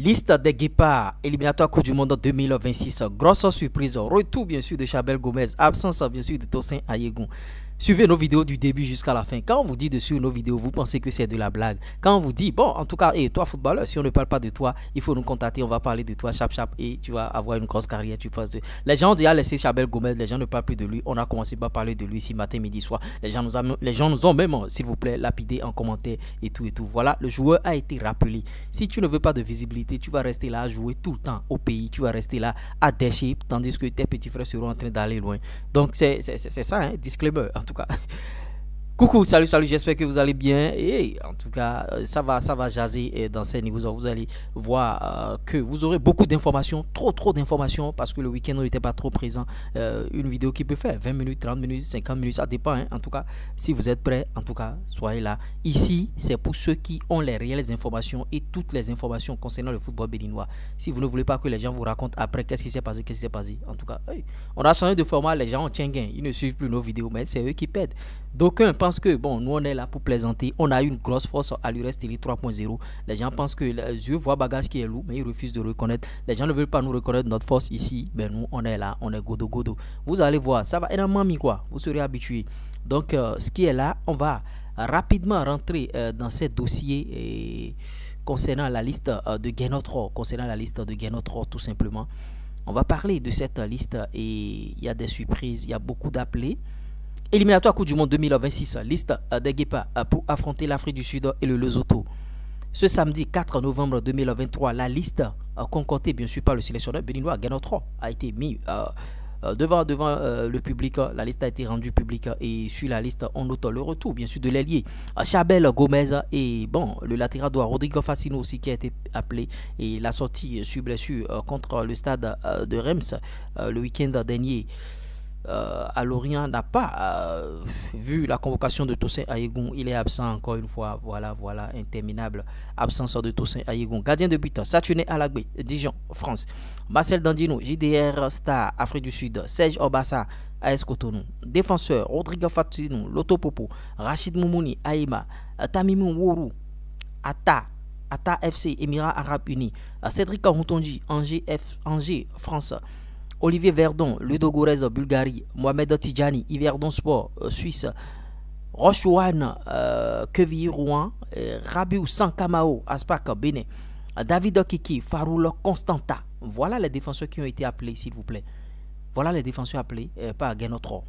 Liste des guépards, éliminatoire Coupe du Monde 2026, grosse surprise, retour bien sûr de Chabel Gomez, absence bien sûr de Tosin Ayegun. Suivez nos vidéos du début jusqu'à la fin. Quand on vous dit dessus nos vidéos, vous pensez que c'est de la blague. Quand on vous dit, bon, en tout cas, et toi footballeur, si on ne parle pas de toi, il faut nous contacter, on va parler de toi, chap chap, et tu vas avoir une grosse carrière. Tu penses de... Les gens ont déjà laissé Chabel Gomez, les gens ne parlent plus de lui. On a commencé par parler de lui ici matin, midi, soir. Les gens nous ont même, s'il vous plaît, lapidé en commentaire et tout et tout. Voilà, le joueur a été rappelé. Si tu ne veux pas de visibilité, tu vas rester là à jouer tout le temps au pays. Tu vas rester là à déchirer, tandis que tes petits frères seront en train d'aller loin. Donc c'est ça, hein, disclaimer en tout cas. Coucou, salut, j'espère que vous allez bien et en tout cas ça va jaser dans ces news. Vous allez voir que vous aurez beaucoup d'informations, trop d'informations parce que le week-end on n'était pas trop présent. Une vidéo qui peut faire 20 minutes, 30 minutes, 50 minutes, ça dépend, hein. En tout cas, si vous êtes prêts, en tout cas, soyez là. Ici, c'est pour ceux qui ont les réelles informations et toutes les informations concernant le football béninois. Si vous ne voulez pas que les gens vous racontent après qu'est-ce qui s'est passé, en tout cas, hey, on a changé de format, les gens ont tient gain, ils ne suivent plus nos vidéos, mais c'est eux qui pèdent. D'aucuns pensent que, bon, nous on est là pour plaisanter, on a une grosse force à l'URS Télé 3.0. Les gens pensent que les yeux voient bagage qui est lourd, mais ils refusent de reconnaître. Les gens ne veulent pas nous reconnaître notre force ici, mais nous on est là, on est godo. Vous allez voir, ça va énormément mis quoi, vous serez habitués. Donc, ce qui est là, on va rapidement rentrer dans ces dossiers concernant la liste de Guénotro, tout simplement. On va parler de cette liste et il y a des surprises, il y a beaucoup d'appelés. Éliminatoire Coupe du Monde 2026, liste des guépards pour affronter l'Afrique du Sud et le Lesotho. Ce samedi 4 novembre 2023, la liste concoctée bien sûr par le sélectionneur béninois Guénotro a été mise devant le public. La liste a été rendue publique et sur la liste on note le retour bien sûr de l'ailier Chabel Gomez et bon le latéral droit Rodrigo Facino aussi qui a été appelé et la sortie sur blessure contre le stade de Reims le week-end dernier. À Lorient n'a pas vu la convocation de Tosin Ayegun. Il est absent encore une fois. Voilà, interminable absence de Tosin Ayegun. Gardien de but, Saturné Alagbe, Dijon, France. Marcel Dandino, JDR Star, Afrique du Sud. Serge Obassa, AS Cotonou. Défenseur, Rodrigo Fatino, Loto Popo. Rachid Moumouni, Aïma. Tamimou Wourou, Ata FC, Émirats Arabes Unis. Cédric Routonji, Angers, France. Olivier Verdon, Ludo Gourez, Bulgarie, Mohamed Tidjani, Yverdon Sport, Suisse, Rochouane, Quevilly, Rouen, Rabiou Sankamao, Aspak, Bénin, David Kiki, Faroul Constanta. Voilà les défenseurs qui ont été appelés, s'il vous plaît. Voilà les défenseurs appelés par Guénotro.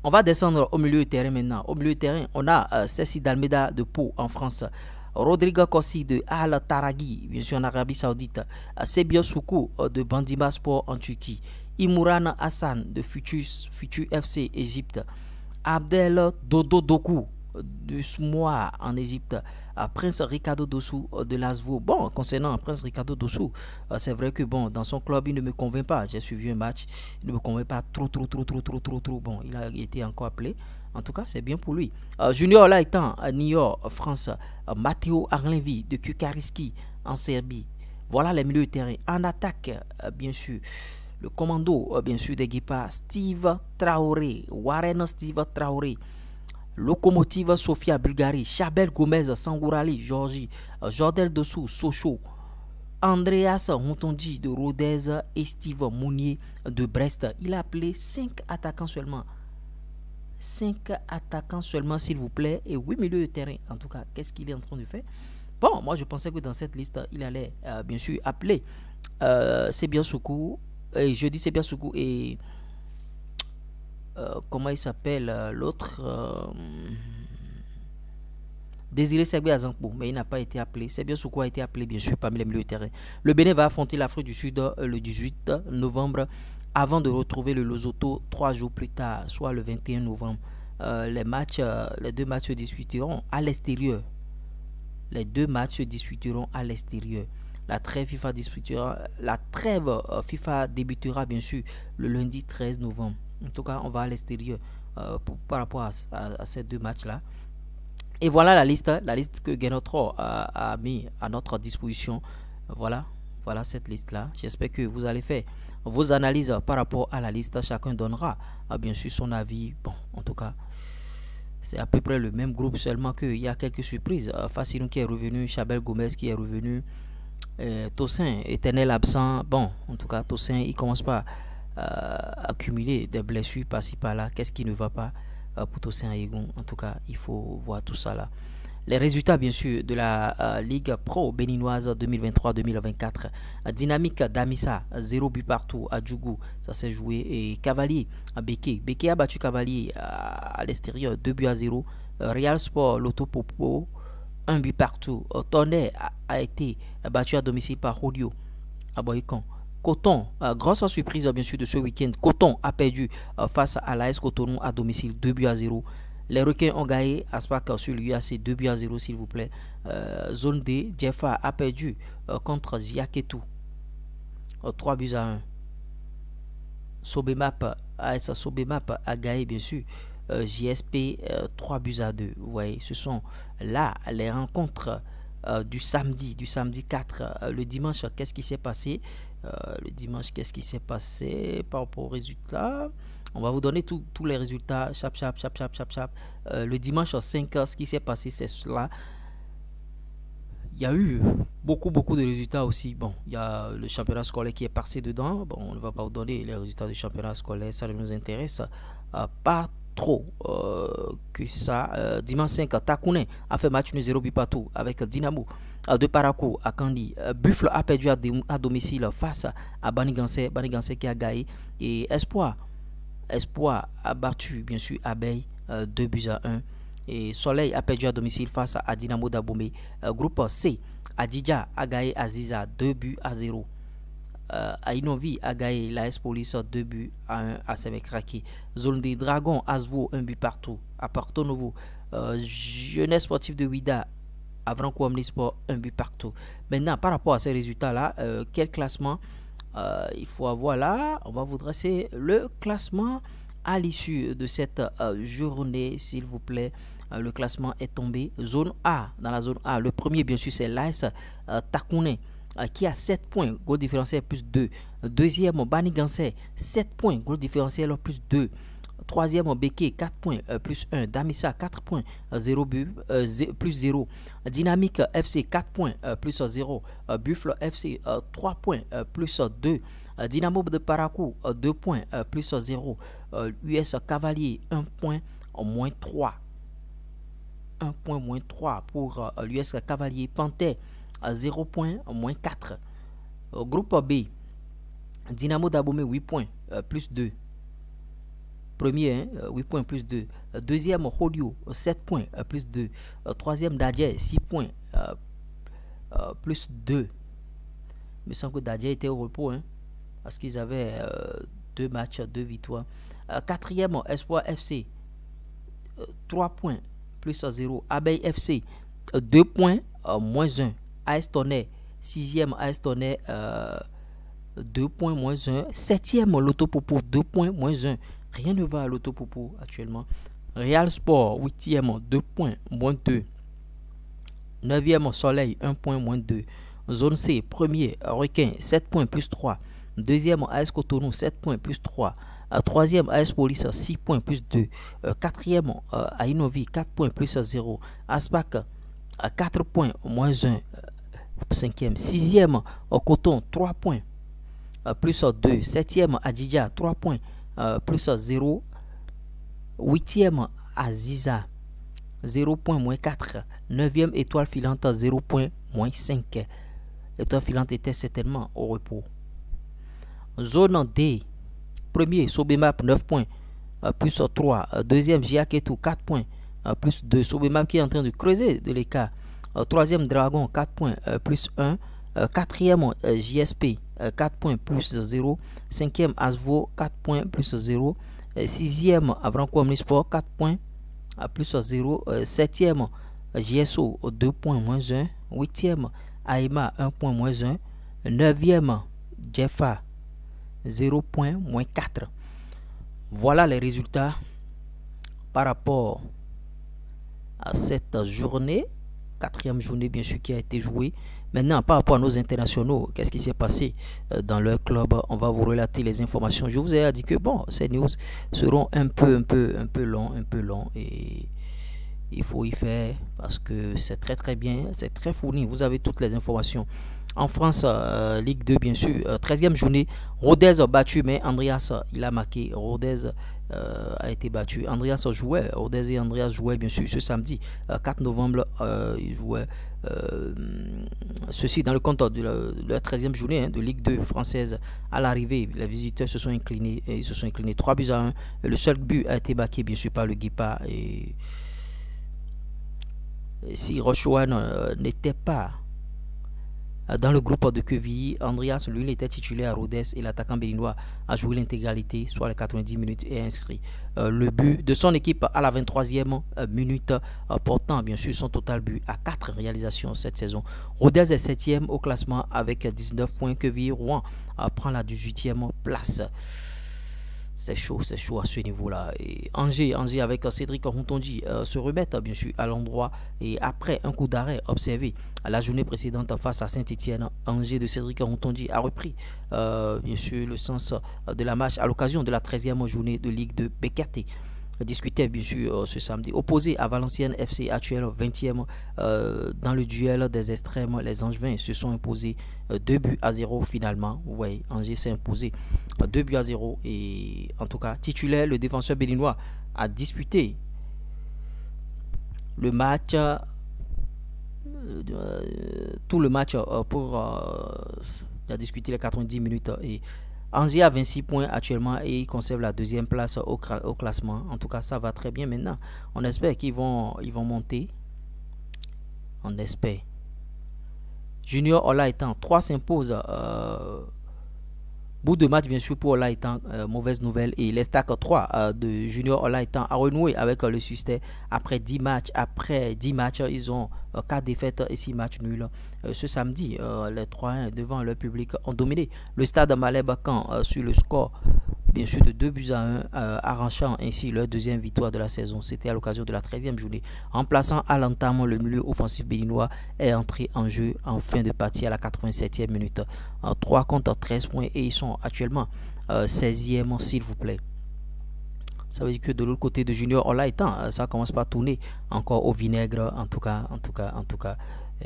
On va descendre au milieu de terrain maintenant. Au milieu de terrain, on a Cessi Dalmeda de Pau en France. Rodrigo Kossi de Al Taragi, bien sûr en Arabie Saoudite. Sebio Soukou de Bandima Sport en Turquie. Imouran Hassan de Futur FC Égypte. Abdel Dodo Doku de Smoa en Égypte. Prince Ricardo Dossou de Lasvo. Bon, concernant Prince Ricardo Dossou, c'est vrai que bon, dans son club, il ne me convainc pas. J'ai suivi un match, il ne me convainc pas trop. Bon, il a été encore appelé. En tout cas, c'est bien pour lui. Junior là étant à Niort, France. Matteo Arlenvi de Kukariski en Serbie. Voilà les milieux de terrain. En attaque, bien sûr, le commando, bien sûr, des guépards, Steve Traoré, Warren Steve Traoré. Locomotive Sofia, Bulgarie. Chabel Gomez, Sangourali, Georgie. Jordel Dossou, Sochaux. Andreas Rontondi de Rodez et Steve Mounier de Brest. Il a appelé 5 attaquants seulement. 5 attaquants seulement, s'il vous plaît, et 8 milieux de terrain. En tout cas, qu'est-ce qu'il est en train de faire? Bon, moi, je pensais que dans cette liste, il allait, bien sûr, appeler Sebia Soukou. Et je dis Sebia Soukou et... comment il s'appelle l'autre Désiré Segbé Azankpo, mais il n'a pas été appelé. Sebia Soukou a été appelé, bien sûr, parmi les milieux de terrain. Le Bénin va affronter l'Afrique du Sud le 18 novembre. Avant de retrouver le Lesotho 3 jours plus tard, soit le 21 novembre. Les deux matchs se disputeront à l'extérieur. La trêve FIFA débutera bien sûr le lundi 13 novembre. En tout cas, on va à l'extérieur par rapport à ces deux matchs-là. Et voilà la liste que Guénotro a mis à notre disposition. Voilà cette liste-là. J'espère que vous allez faire vos analyses par rapport à la liste. Chacun donnera bien sûr son avis. Bon, en tout cas, c'est à peu près le même groupe, seulement qu'il y a quelques surprises. Facinou qui est revenu, Chabel Gomez qui est revenu, Tosin, éternel absent. Bon, en tout cas, Tosin, il commence pas à accumuler des blessures par-ci par-là. Qu'est-ce qui ne va pas pour Tosin Ayegun? En tout cas, il faut voir tout ça là. Les résultats, bien sûr, de la Ligue Pro béninoise 2023-2024. Dynamique d'Amissa, 0 but partout à Djougou, ça s'est joué. Et Cavalier à Beke. Beke a battu Cavalier à l'extérieur, 2 buts à 0. Real Sport, Loto Popo, 1 but partout. Tonnerre a été battu à domicile par Rodio à Boycon. Coton, grosse surprise bien sûr de ce week-end. Coton a perdu face à l'AS Cotonou à domicile, 2 buts à 0. Les requins ont gagné à Spark sur l'UAC 2 buts à 0 s'il vous plaît. Zone D, Jeffa a perdu contre Ziaketou 3 buts à 1. Sobemap, AS Sobemap a gagné bien sûr JSP 3 buts à 2. Vous voyez, ce sont là les rencontres du samedi 4. Le dimanche, qu'est-ce qui s'est passé? Le dimanche, qu'est-ce qui s'est passé par rapport aux résultats? On va vous donner tous les résultats. Chap. Le dimanche 5, ce qui s'est passé, c'est cela. Il y a eu beaucoup de résultats aussi. Bon, il y a le championnat scolaire qui est passé dedans. Bon, on ne va pas vous donner les résultats du championnat scolaire. Ça ne nous intéresse pas trop que ça. Dimanche 5, Takounen a fait match 0 but partout avec Dynamo de Parakou à Kandi. Buffle a perdu à domicile face à Banigansé. Banigansé qui a gagné. Et Espoir a battu bien sûr Abeille 2 buts à 1. Et Soleil a perdu à domicile face à Dynamo d'Abomey. Groupe C, Adidja a gagné Aziza 2 buts à 0. Ainovi a gagné l'AS Police 2 buts à 1 à Semekraki. Zone des Dragons, Asvo 1 but partout à Porto Novo. Jeunesse sportive de Ouida, Avranco Omnisport 1 but partout. Maintenant, par rapport à ces résultats-là, quel classement il faut avoir là? On va vous dresser le classement à l'issue de cette journée, s'il vous plaît. Le classement est tombé. Zone A, dans la zone A, le premier, bien sûr, c'est l'AS Takounen qui a 7 points, goal différentiel plus 2. Deuxième, Banigansé, 7 points, goal différentiel plus 2. Troisième, Beke, 4 points, plus 1. Damissa, 4 points, 0 but, plus 0. Dynamique FC, 4 points, plus 0. Buffle FC, 3 points, plus 2. Dynamo de Parakou, 2 points, plus 0. US Cavalier, 1 point, moins 3. 1 point, moins 3 pour l'US Cavalier. Panthère, 0 points, moins 4. Groupe B, Dynamo d'Abomey, 8 points, plus 2. Premier, 8 points plus 2. Deuxième, Rodio, 7 points plus 2. Troisième, Dadje, 6 points plus 2. Il me semble que Dadje était au repos, parce qu'ils avaient 2 matchs, 2 victoires. Quatrième, Espoir FC, 3 points plus 0. Abeille FC, 2 points moins 1. AS Tonnerre, 6e AS Tonnerre, 2 points moins 1. 7e, Loto Popo, 2 points moins 1. Rien ne va à Loto Popo actuellement. Real Sport, 8e, 2 points, moins 2. 9e, Soleil, 1 point, moins 2. Zone C, premier, Requin, 7 points, plus 3. Deuxième, AS Cotonou, 7 points, plus 3. Troisième, AS Police, 6 points, plus 2. Quatrième, Ainovi, 4 points, plus 0. Aspac, 4 points, moins 1. Cinquième. Sixième, Coton, 3 points, plus 2. Septième, Adidja, 3 points, plus 0. Huitième, Aziza, 0 point moins 4. Neuvième, Étoile filante, 0 point moins 5. Étoile filante était certainement au repos. Zone D, premier, Sobemap, 9 points, plus 3. Deuxième, Jiaketou, 4 points, plus 2. Sobemap qui est en train de creuser de l'écart. Troisième, Dragon, 4 points, plus 1. Quatrième, JSP, 4 points, plus 0. Cinquième, Asvo, 4 points, plus 0. Sixième, Avranco Omnisport, 4 points, plus 0. Septième, JSO, 2 points, moins 1. Huitième, Aima, 1 point, moins 1. Neuvième, Jeffa, 0 point, moins 4. Voilà les résultats par rapport à cette journée. Quatrième journée, bien sûr, qui a été jouée. Maintenant, par rapport à nos internationaux, qu'est-ce qui s'est passé dans leur club? On va vous relater les informations. Je vous ai dit que bon, ces news seront un peu longs et il faut y faire parce que c'est très bien, c'est très fourni. Vous avez toutes les informations. En France, Ligue 2, bien sûr, 13e journée, Rodez a battu, mais Andreas, il a marqué. Rodez a été battu. Andreas jouait, Rodez et Andreas jouaient, bien sûr, ce samedi 4 novembre. Ils jouaient ceci dans le compte de la 13e journée de Ligue 2 française. À l'arrivée, les visiteurs se sont inclinés, et ils se sont inclinés 3 buts à 1. Le seul but a été marqué, bien sûr, par le Guépard. Et si Rochouane n'était pas dans le groupe de Quevilly, Andreas, lui, il était titulaire à Rodez et l'attaquant béninois a joué l'intégralité, soit les 90 minutes, et inscrit le but de son équipe à la 23e minute, portant bien sûr son total but à 4 réalisations cette saison. Rodez est 7e au classement avec 19 points. Quevilly Rouen prend la 18e place. C'est chaud à ce niveau-là. Et Angers avec Cédric Rontondi se remettent bien sûr à l'endroit. Et après un coup d'arrêt observé à la journée précédente face à Saint-Etienne, Angers de Cédric Rontondi a repris bien sûr le sens de la marche à l'occasion de la 13e journée de Ligue de BKT. Discutait bien sûr ce samedi. Opposé à Valenciennes FC, actuel 20e dans le duel des extrêmes, les Angevins se sont imposés 2 buts à 0 finalement. Oui, Angers s'est imposé 2 buts à 0. Et en tout cas, titulaire, le défenseur béninois a disputé le match, tout le match pour discuter les 90 minutes. Et Angers a 26 points actuellement et il conserve la 2e place au classement. En tout cas, ça va très bien maintenant. On espère qu'ils vont monter. On espère. Junior Olaitan 3 s'impose. Bout de match bien sûr pour Olaitan, mauvaise nouvelle. Et l'Estac 3 de Junior Olaitan a renoué avec le succès après 10 matchs. Après 10 matchs, ils ont 4 défaites et 6 matchs nuls. Ce samedi, les 3-1 devant leur public ont dominé le stade Malais-Bacan sur le score bien sûr de 2 buts à 1, arrachant ainsi leur 2e victoire de la saison. C'était à l'occasion de la 13e journée. Remplaçant à l'entame, le milieu offensif béninois est entré en jeu en fin de partie à la 87e minute. 3 contre 13 points et ils sont actuellement 16e s'il vous plaît. Ça veut dire que de l'autre côté de Junior Olaitan, ça commence pas à tourner encore au vinaigre. En tout cas,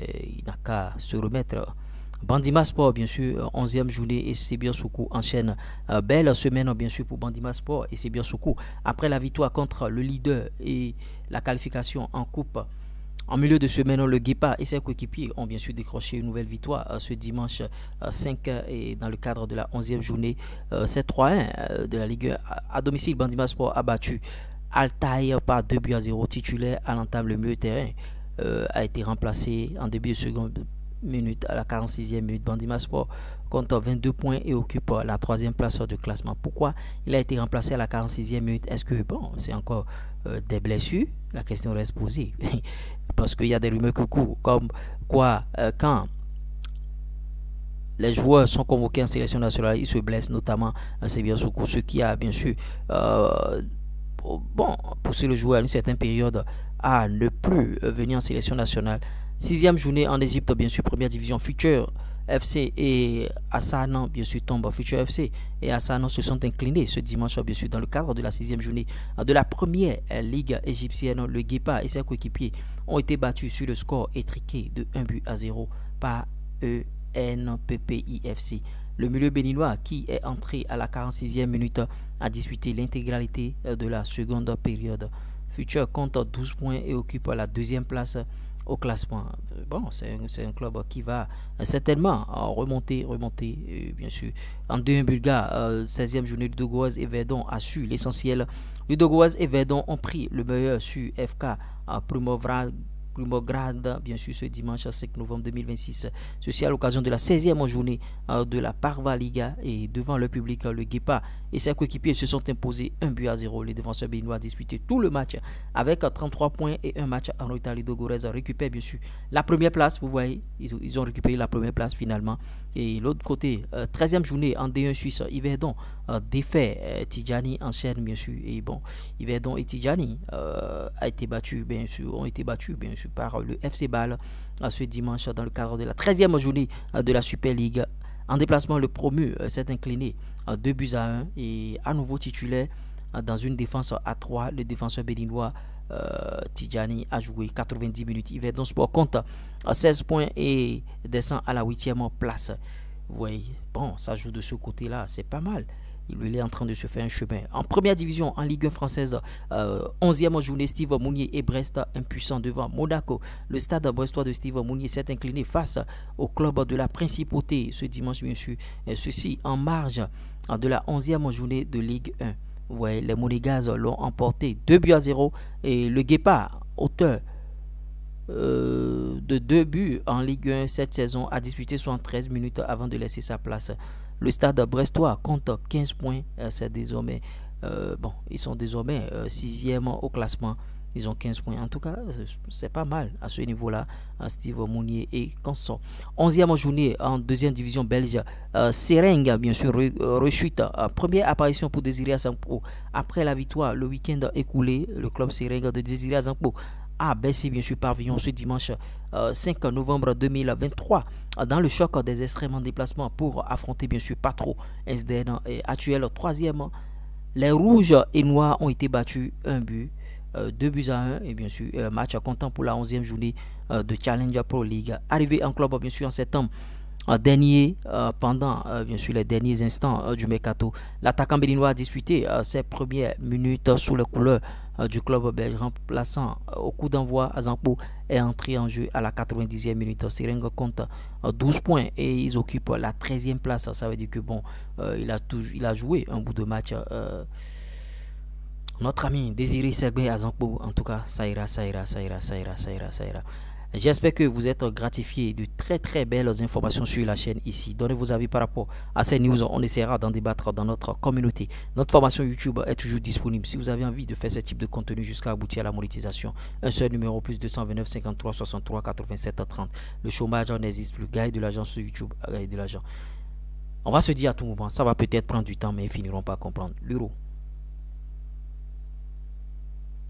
il n'a qu'à se remettre. Bandima Sport, bien sûr, 11e journée et Sebian Soukou enchaîne. Belle semaine, bien sûr, pour Bandima Sport et Sebian Soukou. Après la victoire contre le leader et la qualification en coupe, en milieu de semaine, le Guépard et ses coéquipiers ont bien sûr décroché une nouvelle victoire ce dimanche 5 et dans le cadre de la 11e journée. C'est 3-1 de la Ligue 1 à domicile. Bandima Sport a battu Altaï par 2 buts à 0. Titulaire à l'entame, le milieu de terrain a été remplacé en début de seconde minute à la 46e minute. Bandima Sport compte 22 points et occupe la 3e place de classement. Pourquoi il a été remplacé à la 46e minute? Est-ce que bon, c'est encore des blessures? La question reste posée. Parce qu'il y a des rumeurs qui courent comme quoi quand les joueurs sont convoqués en sélection nationale, ils se blessent, notamment Sebian Soukou, ce qui a bien sûr poussé le joueur à une certaine période à ne plus venir en sélection nationale. 6e journée en Égypte, bien sûr, première division. Futur FC et Assanan, bien sûr, tombent. Futur FC et Assanan se sont inclinés ce dimanche, bien sûr, dans le cadre de la 6e journée de la première ligue égyptienne. Le Guépard et ses coéquipiers ont été battus sur le score étriqué de 1 but à 0 par ENPPIFC. Le milieu béninois, qui est entré à la 46e minute, a disputé l'intégralité de la seconde période. Futur compte 12 points et occupe la 2e place au classement. Bon, c'est un club qui va certainement remonter bien sûr. En 2-1 bulgare, 16e journée, Ludogoaz et Verdon a su l'essentiel. Ludogoaz et Verdon ont pris le meilleur sur FK Primograd, bien sûr, ce dimanche 5 novembre 2026. Ceci à l'occasion de la 16e journée de la Parva Liga et devant le public, le Guépard et ses coéquipiers se sont imposés 1 but à 0. Les défenseurs béninois ont disputé tout le match avec 33 points et un match en retard. Les Dogorez récupèrent bien sûr la première place. Vous voyez, ils ont récupéré la première place finalement. Et l'autre côté, 13e journée en D1 Suisse, Yverdon défait Tidjani, enchaîne bien sûr. Et bon, Yverdon et Tidjani ont été battus bien sûr par le FC Bâle ce dimanche dans le cadre de la 13e journée de la Super League. En déplacement, le promu s'est incliné 2 buts à 1 et à nouveau titulaire dans une défense à 3. Le défenseur béninois Tidjani a joué 90 minutes. Yverdon Sport compte 16 points et descend à la 8e place. Vous voyez, bon, ça joue de ce côté-là, c'est pas mal. Il est en train de se faire un chemin. En première division, en Ligue 1 française, 11e journée, Steve Mounier et Brest impuissants devant Monaco. Le stade brestois de Steve Mounier s'est incliné face au club de la Principauté ce dimanche, bien sûr. Et ceci en marge de la 11e journée de Ligue 1. Vous voyez, les Monégas l'ont emporté 2-0 et le Guépard, auteur de 2 buts en Ligue 1 cette saison, a disputé 73 minutes avant de laisser sa place. Le stade brestois compte 15 points. C'est désormais, bon, ils sont désormais 6e au classement. Ils ont 15 points. En tout cas, c'est pas mal à ce niveau-là. Steve Mounier et consort. 11e journée en 2e division belge. Seringue, bien sûr, rechute. Première apparition pour Désiré Azangpo. Après la victoire, le week-end écoulé, le club Seringue de Désiré Azangpo a baissé, bien sûr, pavillon ce dimanche 5 novembre 2023 dans le choc des extrêmes en déplacement pour affronter, bien sûr, Patro SDN actuel 3e. Les rouges et noirs ont été battus 1 but. 2 buts à 1 et bien sûr match comptant pour la 11e journée de Challenger Pro League. Arrivé en club, bien sûr, en septembre dernier, pendant bien sûr les derniers instants du mercato, l'attaquant béninois a disputé ses premières minutes sous les couleurs du club belge, remplaçant au coup d'envoi Azangpo est entré en jeu à la 90e minute. Seringue compte 12 points et ils occupent la 13e place. Ça veut dire que bon, il a joué un bout de match. Notre ami Désiré Segbe Azangpo, en tout cas, ça ira. J'espère que vous êtes gratifiés de très belles informations sur la chaîne ici. Donnez vos avis par rapport à ces news. On essaiera d'en débattre dans notre communauté. Notre formation YouTube est toujours disponible. Si vous avez envie de faire ce type de contenu jusqu'à aboutir à la monétisation, un seul numéro plus 229 53 63 87 30. Le chômage n'existe plus. Gagne de l'argent sur YouTube. Gagne de l'argent. On va se dire à tout moment, ça va peut-être prendre du temps, mais ils finiront par comprendre. L'euro.